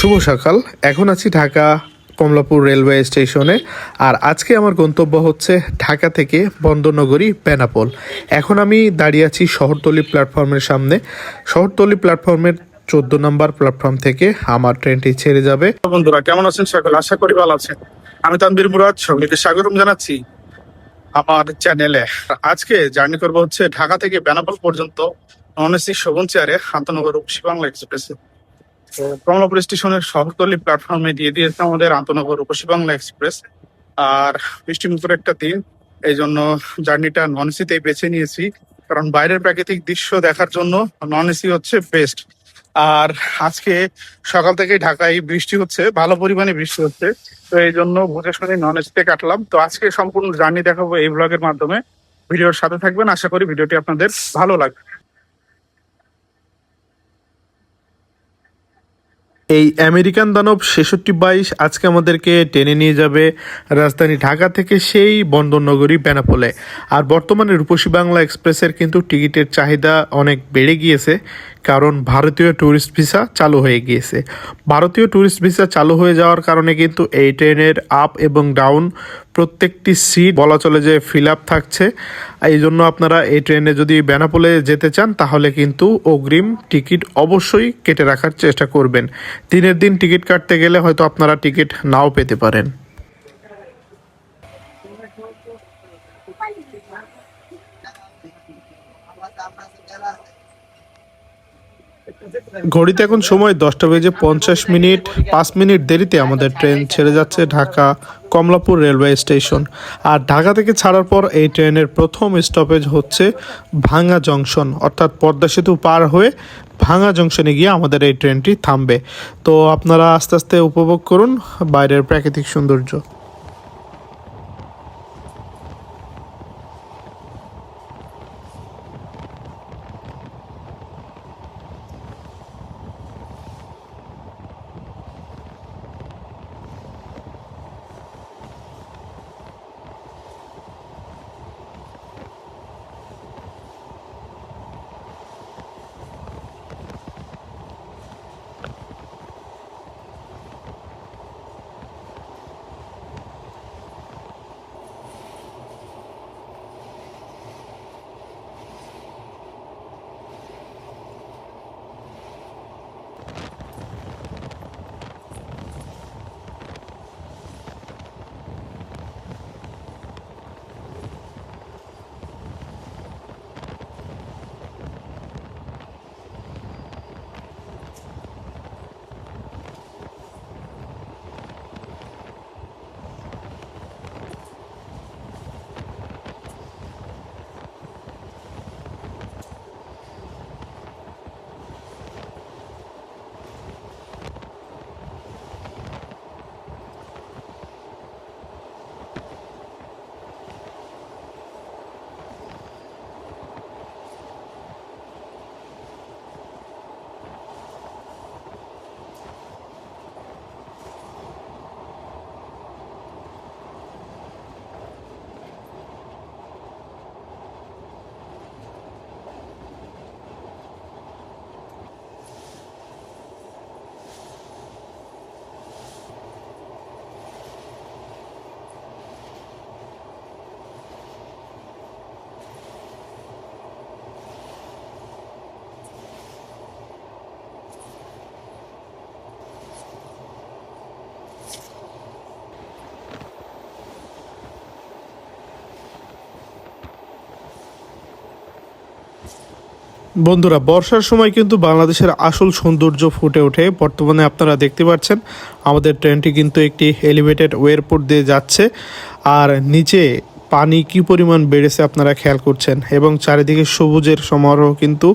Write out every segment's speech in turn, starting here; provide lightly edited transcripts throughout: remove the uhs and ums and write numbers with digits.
শুভ সকাল। এখন আছি ঢাকা কমলাপুর রেলওয়ে স্টেশনে। আর আজকে আমার গন্তব্য হচ্ছে ঢাকা থেকে বন্দরনগরী বেনাপোল। এখন আমি দাঁড়িয়ে আছি শহরতলি প্ল্যাটফর্মের সামনে। শহরতলি প্ল্যাটফর্মের 14 নম্বর প্ল্যাটফর্ম থেকে আমার ট্রেনটি ছেড়ে যাবে। বন্ধুরা কেমন আছেন সকল? আশা করি ভালো আছেন। আমি তানভীর মুরাদ, সকলকে স্বাগতম জানাচ্ছি আমার চ্যানেলে। আজকে জার্নি করবো হচ্ছে ঢাকা থেকে বেনাপোল পর্যন্ত নন এসি শোভন চেয়ারে আন্তনগর রূপসী বাংলা এক্সপ্রেসে। তো কমলাপুর স্টেশনের শহরতলি প্ল্যাটফর্মে দিয়ে দিয়েছে আমাদের আন্তনগর রূপসী বাংলা এক্সপ্রেস। আর বৃষ্টিমুখর একটা দিন, এই জন্য জার্নিটা নন এসিতেই বেছে নিয়েছি, কারণ বাইরের প্রাকৃতিক দৃশ্য দেখার জন্য নন এসি হচ্ছে বেস্ট। আর আজকে সকাল থেকে ঢাকায় বৃষ্টি হচ্ছে, ভালো পরিমাণে বৃষ্টি হচ্ছে, তো এই জন্য বুঝে শুনে নন এসিতে কাটলাম। তো আজকে সম্পূর্ণ জার্নি দেখাবো এই ব্লগের মাধ্যমে। ভিডিওর সাথে থাকবেন, আশা করি ভিডিওটি আপনাদের ভালো লাগবে। এই আমেরিকান দানব 6622 আজকে আমাদেরকে টেনে নিয়ে যাবে রাজধানী ঢাকা থেকে সেই বন্দরনগরী বেনাপোলে। আর বর্তমানে রূপসী বাংলা এক্সপ্রেসের কিন্তু টিকিটের চাহিদা অনেক বেড়ে গিয়েছে, কারণ ভারতীয় ট্যুরিস্ট ভিসা চালু হয়ে গিয়েছে। ভারতীয় ট্যুরিস্ট ভিসা চালু হয়ে যাওয়ার কারণে কিন্তু এই ট্রেনের আপ এবং ডাউন প্রত্যেকটি সিট বলা চলে যে ফিল আপ থাকছে। এই জন্য আপনারা এই ট্রেনে যদি বেনাপোলে যেতে চান তাহলে কিন্তু অগ্রিম টিকিট অবশ্যই কেটে রাখার চেষ্টা করবেন। দিনের দিন টিকিট কাটতে গেলে হয়তো আপনারা টিকিট নাও পেতে পারেন। ঘড়িতে এখন সময় 10:50। 5 মিনিট দেরিতে আমাদের ট্রেন ছেড়ে যাচ্ছে ঢাকা কমলাপুর রেলওয়ে স্টেশন। আর ঢাকা থেকে ছাড়ার পর এই ট্রেনের প্রথম স্টপেজ হচ্ছে ভাঙ্গা জংশন, অর্থাৎ পদ্মা সেতু পার হয়ে ভাঙ্গা জংশনে গিয়ে আমাদের এই ট্রেনটি থামবে। তো আপনারা আস্তে আস্তে উপভোগ করুন বাইরের প্রাকৃতিক সৌন্দর্য। বন্ধুরা, বর্ষার সময় কিন্তু বাংলাদেশের আসল সৌন্দর্য ফুটে ওঠে। বর্তমানে আপনারা দেখতে পাচ্ছেন আমাদের ট্রেনটি কিন্তু একটি এলিভেটেড এয়ারপোর্ট দিয়ে যাচ্ছে। আর নিচে পানি কি পরিমাণ বেড়েছে আপনারা খেয়াল করছেন, এবং চারিদিকে সবুজের সমারোহ কিন্তু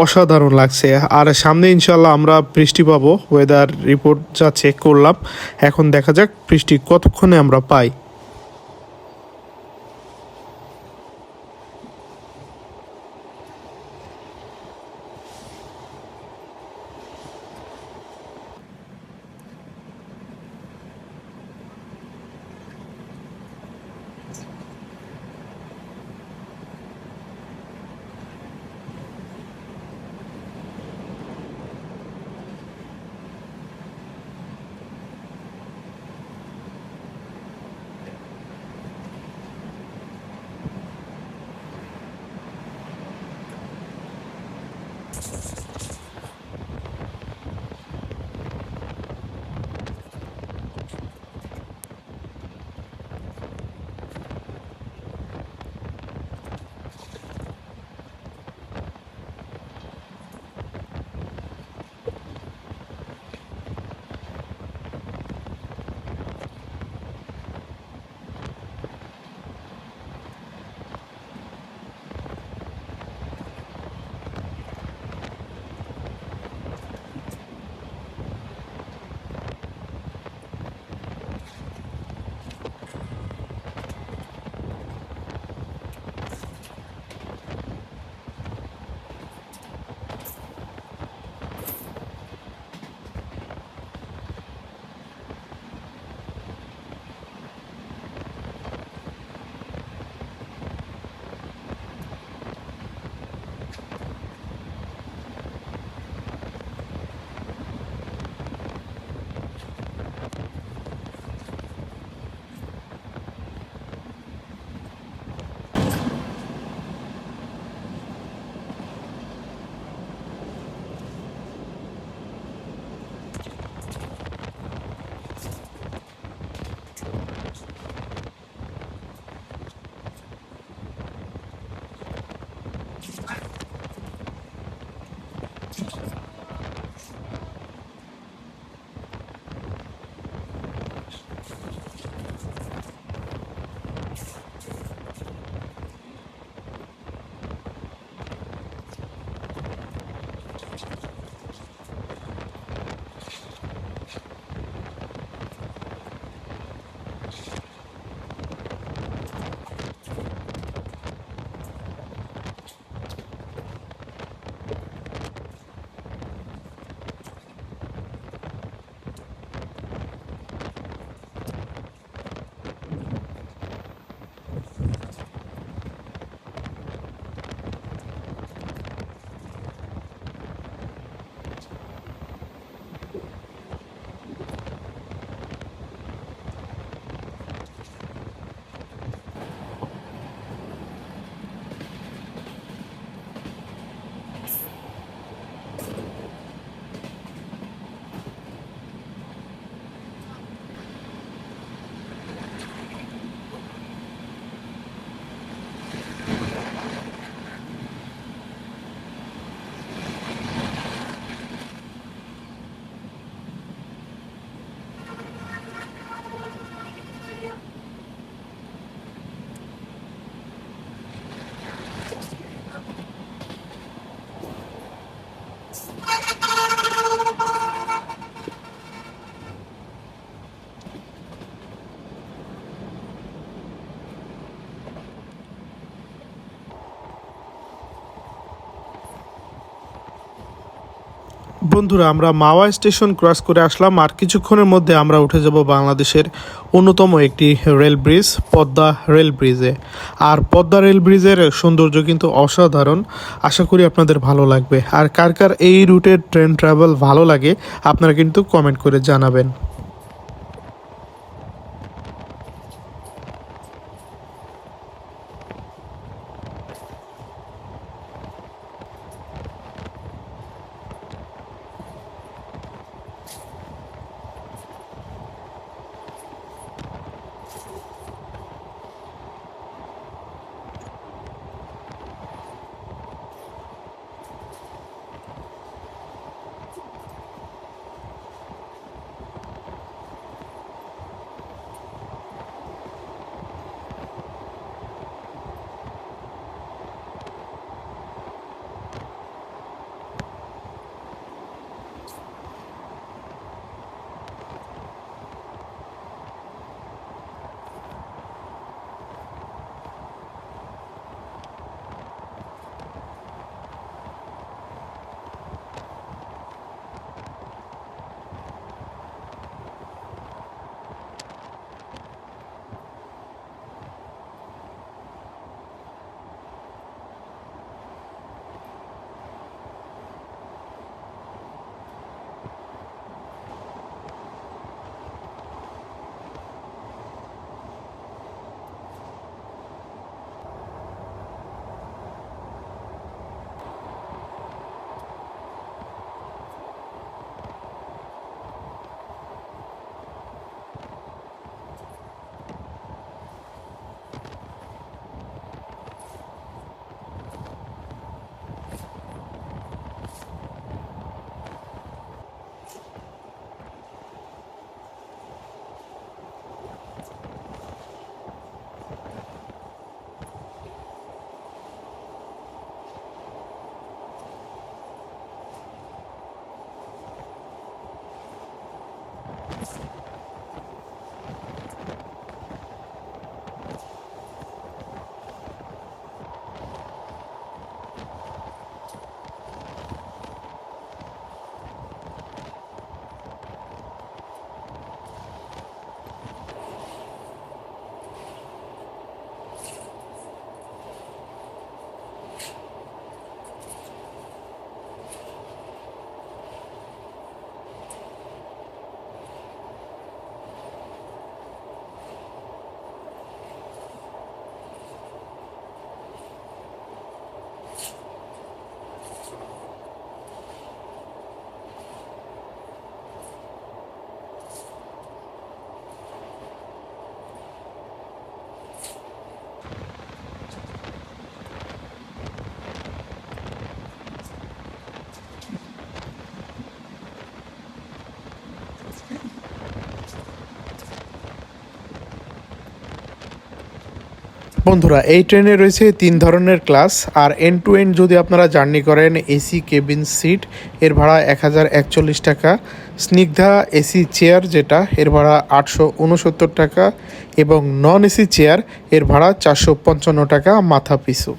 অসাধারণ লাগছে। আর সামনে ইনশাল্লাহ আমরা বৃষ্টি পাবো, ওয়েদার রিপোর্ট যা চেক করলাম। এখন দেখা যাক বৃষ্টি কতক্ষণে আমরা পাই। বন্ধুরা, আমরা মাওয়া স্টেশন ক্রস করে আসলাম আর কিছুক্ষণের মধ্যে আমরা উঠে যাব বাংলাদেশের অন্যতম একটি রেল ব্রিজ, পদ্মা রেল ব্রিজে। আর পদ্মা রেল ব্রিজের সৌন্দর্য কিন্তু অসাধারণ। আশা করি আপনাদের ভালো লাগবে। আর কার কার এই রুটের ট্রেন ট্রাভেল ভালো লাগে আপনারা কিন্তু কমেন্ট করে জানাবেন। বন্ধুরা, এই ট্রেনে রয়েছে 3 ধরনের ক্লাস। আর এন্ড টু এন্ড যদি আপনারা জার্নি করেন, এসি কেবিন সিট এর ভাড়া 1041 টাকা, স্নিগ্ধা এসি চেয়ার যেটা এর ভাড়া 869 টাকা, এবং নন এসি চেয়ার এর ভাড়া 455 টাকা মাথা পিছু।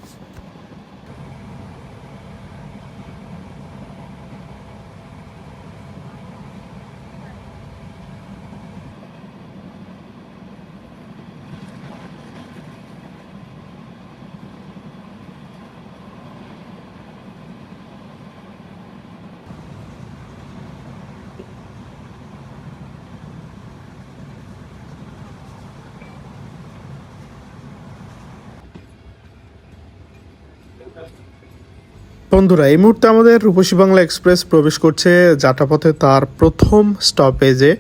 বন্ধুরা, এই মুহূর্তে আমাদের রূপসী বাংলা এক্সপ্রেস প্রবেশ করছে যাত্রাপথে তার প্রথম স্টপেজে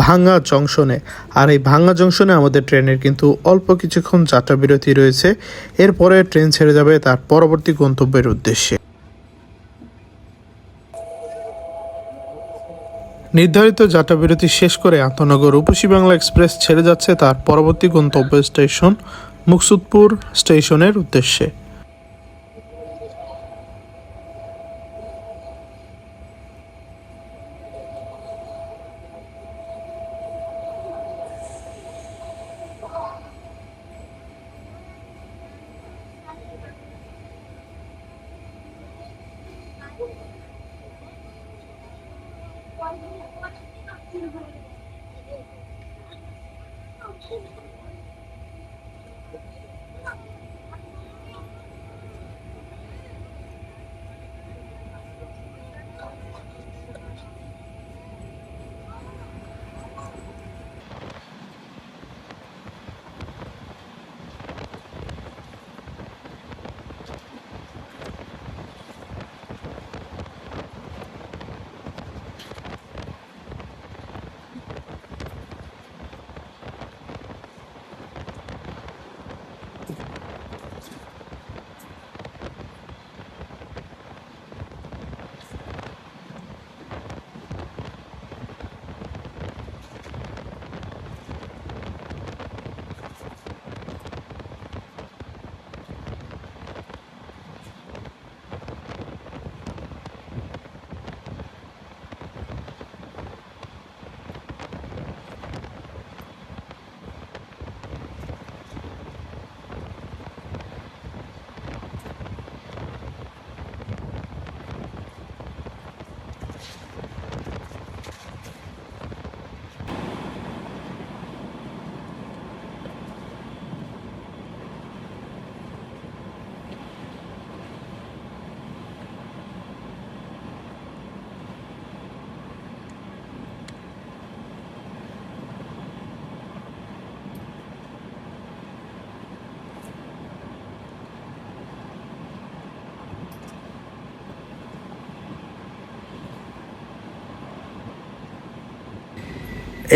ভাঙ্গা জংশনে। আর এই ভাঙ্গা জংশনে আমাদের ট্রেনের কিন্তু অল্প কিছুক্ষণ যাত্রা বিরতি রয়েছে। এরপরে ট্রেন ছেড়ে যাবে তার পরবর্তী গন্তব্যের উদ্দেশ্যে। নির্ধারিত যাত্রা বিরতি শেষ করে আন্তনগর রূপসী বাংলা এক্সপ্রেস ছেড়ে যাচ্ছে তার পরবর্তী গন্তব্য স্টেশন মুকসুদপুর স্টেশনের উদ্দেশ্যে।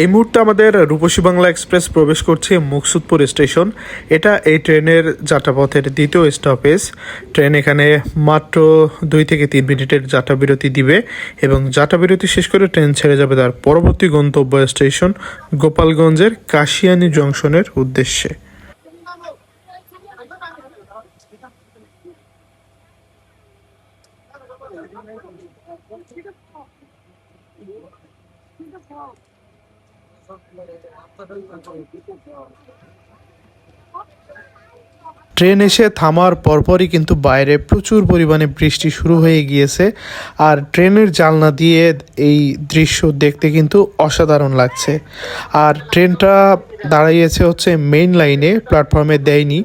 এই মুহূর্তে আমাদের রূপসী বাংলা এক্সপ্রেস প্রবেশ করছে মুকসুদপুর স্টেশন। এটা এই ট্রেনের যাত্রাপথের দ্বিতীয় স্টপেজ। ট্রেন এখানে মাত্র 2 থেকে 3 মিনিটের যাত্রা বিরতি দিবে এবং যাত্রা বিরতি শেষ করে ট্রেন ছেড়ে যাবে তার পরবর্তী গন্তব্য স্টেশন গোপালগঞ্জের কাশিয়ানী জংশনের উদ্দেশ্যে। ট্রেন এসে থামার পরপরই কিন্তু বাইরে প্রচুর পরিমাণে বৃষ্টি শুরু হয়ে গিয়েছে, আর ট্রেনের জানলা দিয়ে এই দৃশ্য দেখতে কিন্তু অসাধারণ লাগছে। আর ট্রেনটা দাঁড়িয়েছে হচ্ছে মেইন লাইনে, প্ল্যাটফর্মে দেয়নি।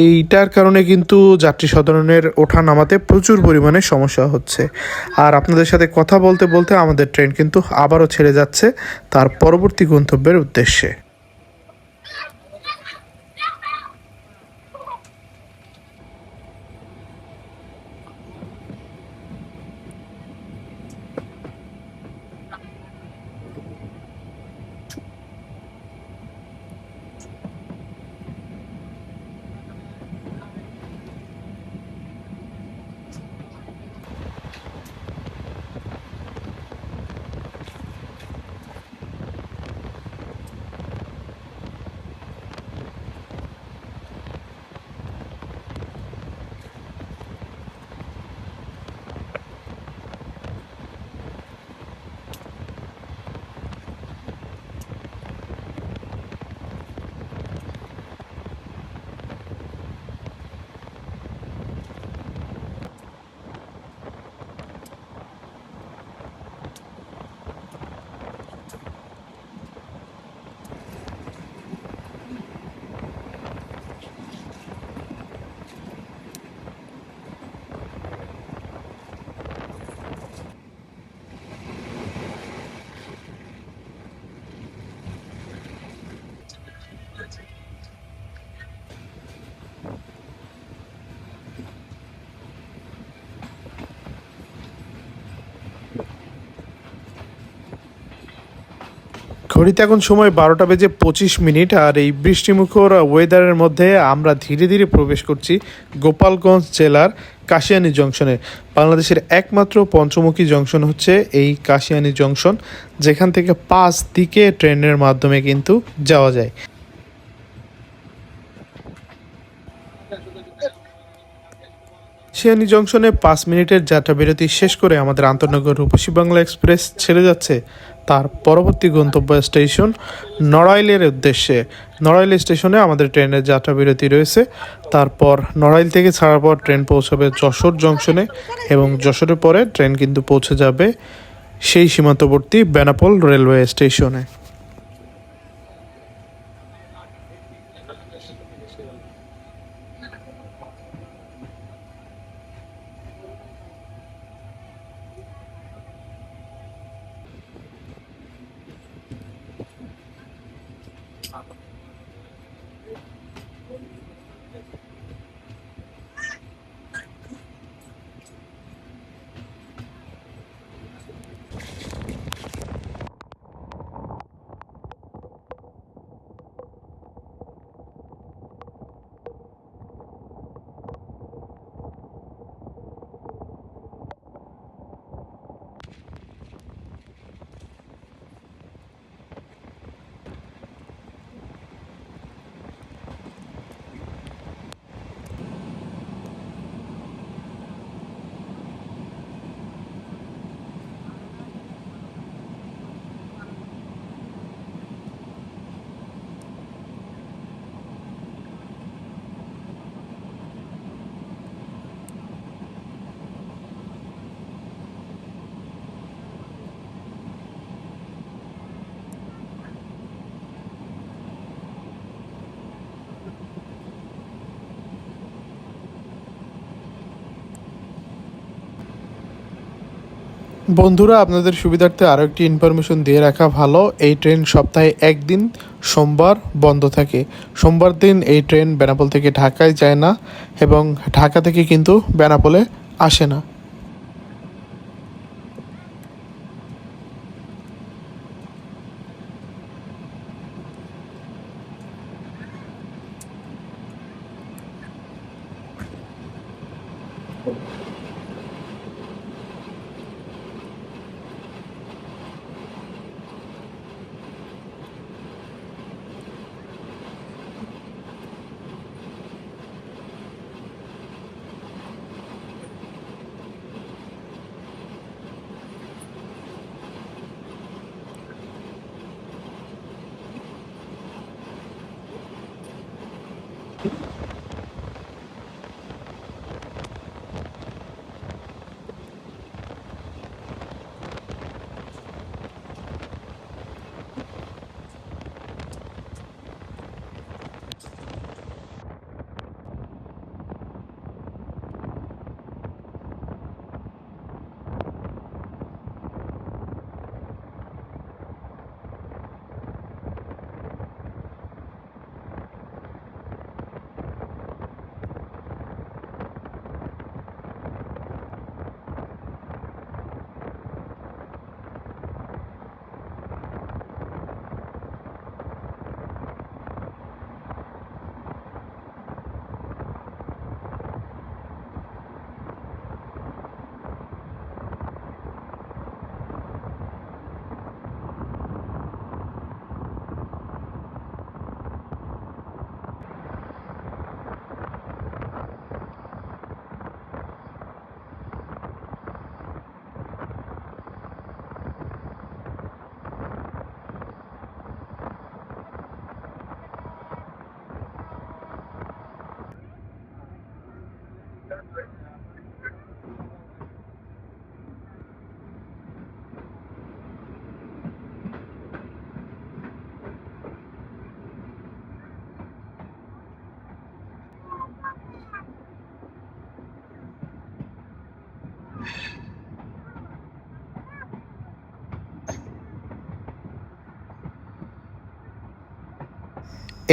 এইটার কারণে কিন্তু যাত্রী সাধারণের ওঠা নামাতে প্রচুর পরিমাণে সমস্যা হচ্ছে। আর আপনাদের সাথে কথা বলতে বলতে আমাদের ট্রেন কিন্তু আবারও ছেড়ে যাচ্ছে তার পরবর্তী গন্তব্যের উদ্দেশ্যে। ঘড়িতে এখন সময় 12:25, আর এই বৃষ্টিমুখর ওয়েদারের মধ্যে আমরা ধীরে ধীরে প্রবেশ করছি গোপালগঞ্জ জেলার কাশিয়ানী জংশনে। বাংলাদেশের একমাত্র পঞ্চমুখী জংশন হচ্ছে এই কাশিয়ানী জংশন, যেখান থেকে 5 দিকে ট্রেনের মাধ্যমে কিন্তু যাওয়া যায়। কাশিয়ানী জংশনে 5 মিনিটের যাত্রা বিরতি শেষ করে আমাদের আন্তনগর রূপসী বাংলা এক্সপ্রেস ছেড়ে যাচ্ছে তার পরবর্তী গন্তব্য স্টেশন নড়াইলের উদ্দেশ্যে। নড়াইল স্টেশনে আমাদের ট্রেনের যাত্রা বিরতি রয়েছে। তারপর নড়াইল থেকে ছাড়ার পর ট্রেন পৌঁছাবে যশোর জংশনে এবং যশোরের পরে ট্রেন কিন্তু পৌঁছে যাবে সেই সীমান্তবর্তী বেনাপোল রেলওয়ে স্টেশনে। বন্ধুরা, আপনাদের সুবিধার্থে আরও একটি ইনফরমেশন দিয়ে রাখা ভালো। এই ট্রেন সপ্তাহে একদিন সোমবার বন্ধ থাকে। সোমবার দিন এই ট্রেন বেনাপোল থেকে ঢাকায় যায় না এবং ঢাকা থেকে কিন্তু বেনাপোলে আসে না।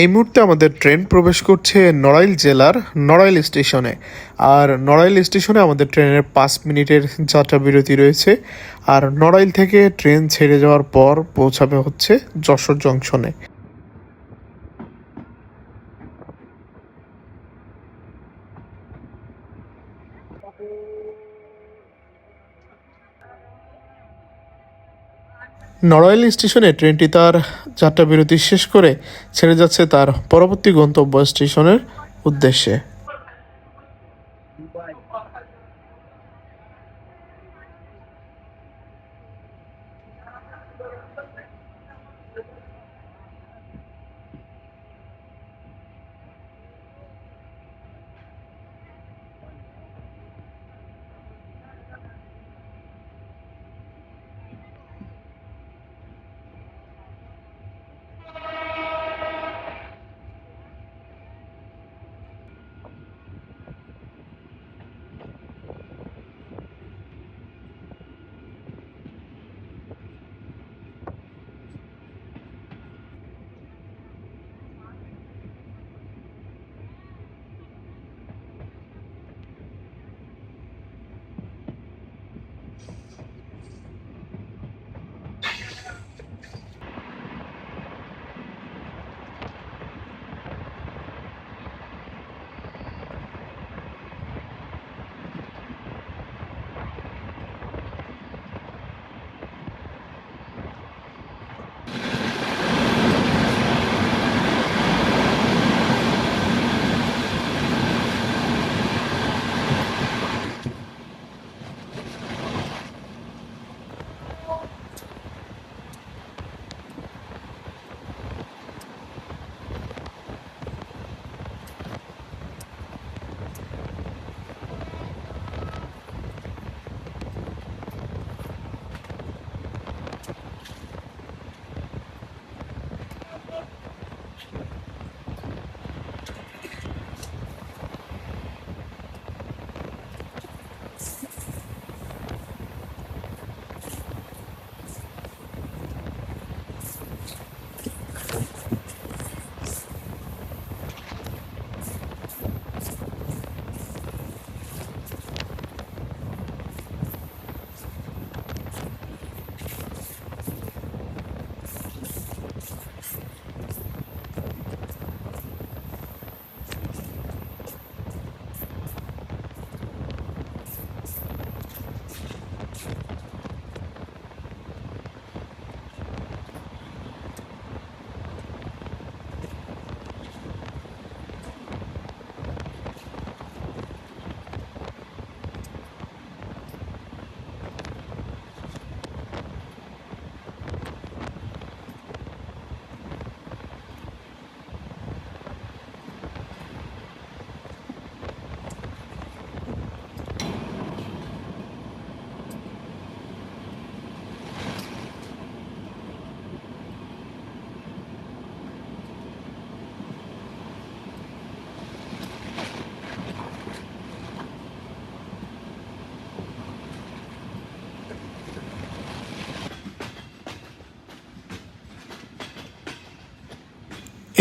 এই মুহূর্তে আমাদের ট্রেন প্রবেশ করছে নড়াইল জেলার নড়াইল স্টেশনে। আর নড়াইল স্টেশনে আমাদের ট্রেনের 5 মিনিটের যাত্রা বিরতি রয়েছে। আর নড়াইল থেকে ট্রেন ছেড়ে যাওয়ার পর পৌঁছাবে হচ্ছে যশোর জংশনে। নড়াইল স্টেশনে ট্রেনটি তার যাত্রা বিরতি শেষ করে ছেড়ে যাচ্ছে তার পরবর্তী গন্তব্য স্টেশনের উদ্দেশ্যে।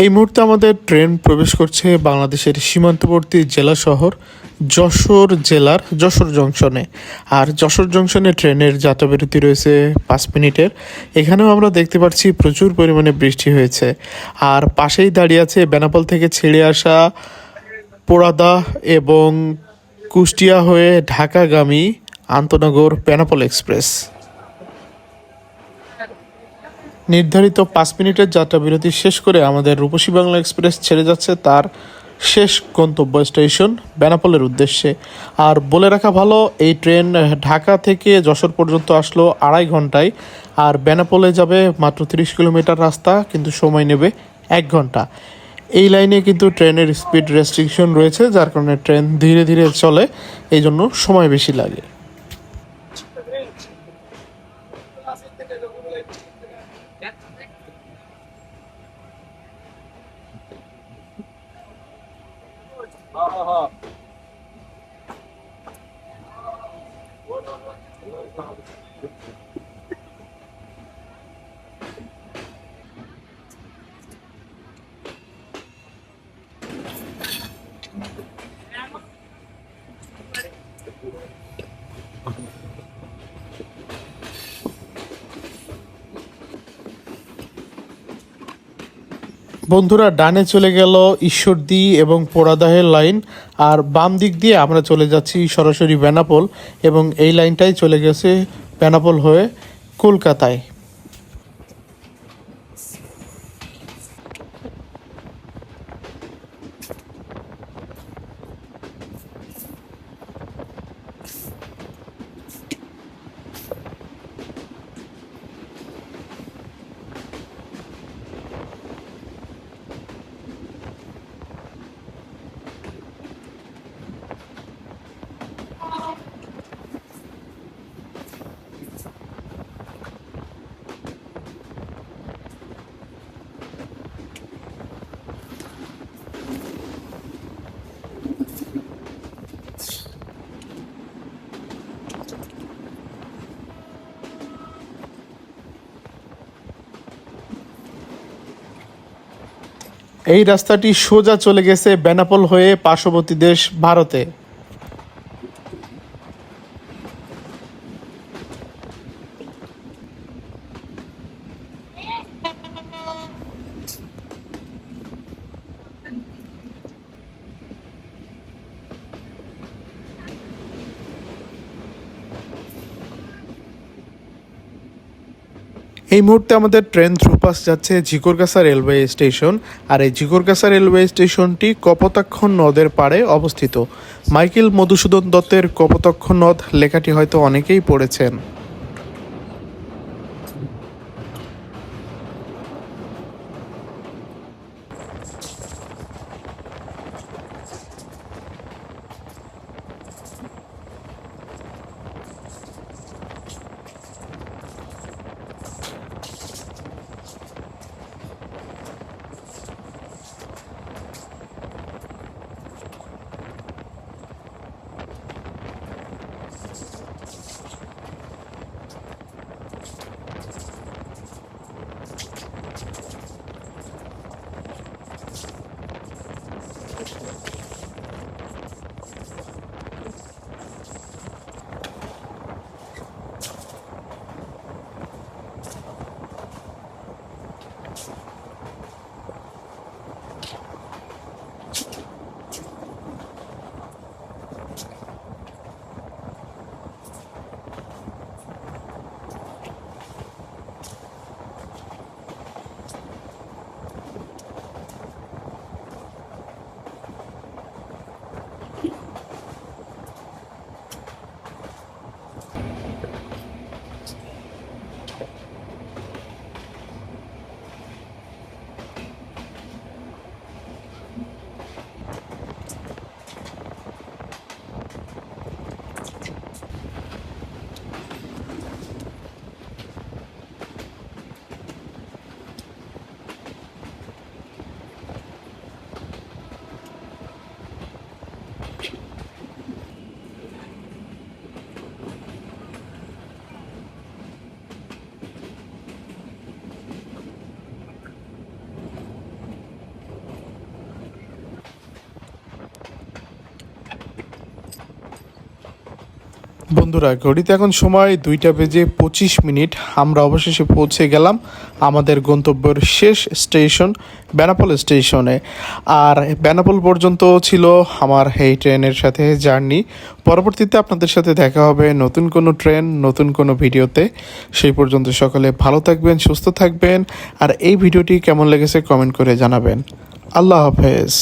এই মুহূর্তে আমাদের ট্রেন প্রবেশ করছে বাংলাদেশের সীমান্তবর্তী জেলা শহর যশোর জেলার যশোর জংশনে। আর যশোর জংশনে ট্রেনের যাত্রাবিরতি রয়েছে 5 মিনিটের। এখানেও আমরা দেখতে পাচ্ছি প্রচুর পরিমাণে বৃষ্টি হয়েছে। আর পাশেই দাঁড়িয়ে আছে বেনাপোল থেকে ছেড়ে আসা পোড়াদা এবং কুষ্টিয়া হয়ে ঢাকাগামী আন্তনগর বেনাপোল এক্সপ্রেস। নির্ধারিত 5 মিনিটের যাত্রাবিরতি শেষ করে আমাদের রূপসী বাংলা এক্সপ্রেস ছেড়ে যাচ্ছে তার শেষ গন্তব্য স্টেশন বেনাপোলের উদ্দেশ্যে। আর বলে রাখা ভালো, এই ট্রেন ঢাকা থেকে যশোর পর্যন্ত আসলো 2.5 ঘন্টায়, আর বেনাপোলে যাবে মাত্র 30 কিলোমিটার রাস্তা, কিন্তু সময় নেবে 1 ঘন্টা। এই লাইনে কিন্তু ট্রেনের স্পিড রেস্ট্রিকশন রয়েছে, যার কারণে ট্রেন ধীরে ধীরে চলে, এই জন্য সময় বেশি লাগে। বন্ধুরা, ডানে চলে গেল ঈশ্বরদী এবং পোড়াদাহের লাইন, আর বাম দিক দিয়ে আমরা চলে যাচ্ছি সরাসরি বেনাপোল, এবং এই লাইনটাই চলে গেছে বেনাপোল হয়ে কলকাতায়। এই রাস্তাটি সোজা চলে গেছে বেনাপোল হয়ে পার্শ্ববর্তী দেশ ভারতে। এই মুহূর্তে আমাদের ট্রেন থ্রুপাস যাচ্ছে ঝিকরগাছা রেলওয়ে স্টেশন। আর এই ঝিকরগাছা রেলওয়ে স্টেশনটি কপোতাক্ষ নদের পাড়ে অবস্থিত। মাইকেল মধুসূদন দত্তের কপোতাক্ষ নদ লেখাটি হয়তো অনেকেই পড়েছেন। বন্ধুরা, ঘড়িতে এখন সময় 2:25। আমরা অবশেষে পৌঁছে গেলাম আমাদের গন্তব্যের শেষ স্টেশন বেনাপোল স্টেশনে। আর বেনাপোল পর্যন্ত ছিল আমার এই ট্রেনের সাথে জার্নি। পরবর্তীতে আপনাদের সাথে দেখা হবে নতুন কোনো ট্রেন, নতুন কোনো ভিডিওতে। সেই পর্যন্ত সকলে ভালো থাকবেন, সুস্থ থাকবেন। আর এই ভিডিওটি কেমন লেগেছে কমেন্ট করে জানাবেন। আল্লাহ হাফেজ।